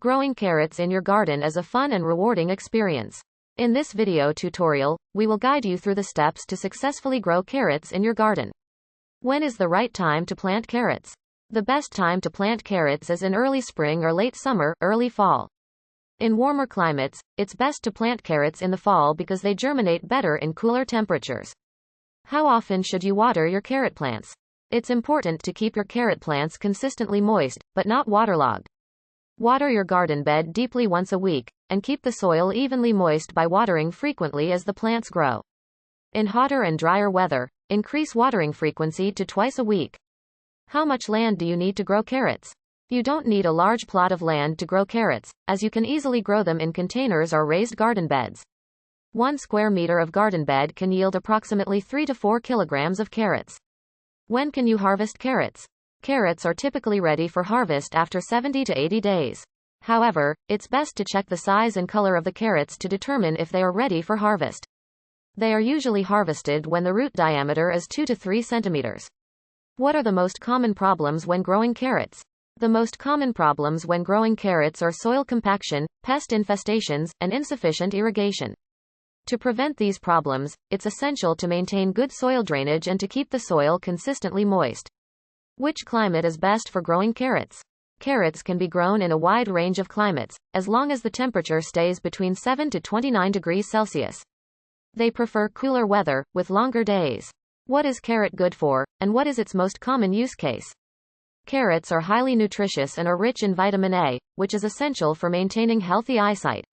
Growing carrots in your garden is a fun and rewarding experience. In this video tutorial, we will guide you through the steps to successfully grow carrots in your garden. When is the right time to plant carrots? The best time to plant carrots is in early spring or late summer, early fall. In warmer climates, it's best to plant carrots in the fall because they germinate better in cooler temperatures. How often should you water your carrot plants? It's important to keep your carrot plants consistently moist, but not waterlogged. Water your garden bed deeply once a week, and keep the soil evenly moist by watering frequently as the plants grow. In hotter and drier weather, increase watering frequency to twice a week. How much land do you need to grow carrots? You don't need a large plot of land to grow carrots, as you can easily grow them in containers or raised garden beds. 1 square meter of garden bed can yield approximately 3 to 4 kilograms of carrots. When can you harvest carrots? Carrots are typically ready for harvest after 70 to 80 days. However, it's best to check the size and color of the carrots to determine if they are ready for harvest. They are usually harvested when the root diameter is 2 to 3 centimeters. What are the most common problems when growing carrots? The most common problems when growing carrots are soil compaction, pest infestations, and insufficient irrigation. To prevent these problems, it's essential to maintain good soil drainage and to keep the soil consistently moist. Which climate is best for growing carrots? Carrots can be grown in a wide range of climates, as long as the temperature stays between 7 to 29 degrees Celsius. They prefer cooler weather, with longer days. What is carrot good for, and what is its most common use case? Carrots are highly nutritious and are rich in vitamin A, which is essential for maintaining healthy eyesight.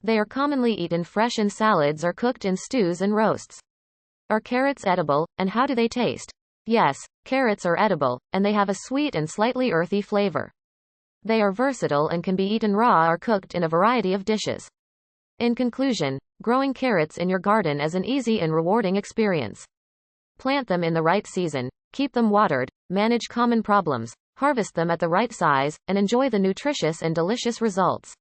They are commonly eaten fresh in salads or cooked in stews and roasts. Are carrots edible, and how do they taste? Yes, carrots are edible, and they have a sweet and slightly earthy flavor. They are versatile and can be eaten raw or cooked in a variety of dishes. In conclusion, growing carrots in your garden is an easy and rewarding experience. Plant them in the right season, keep them watered, manage common problems, harvest them at the right size, and enjoy the nutritious and delicious results.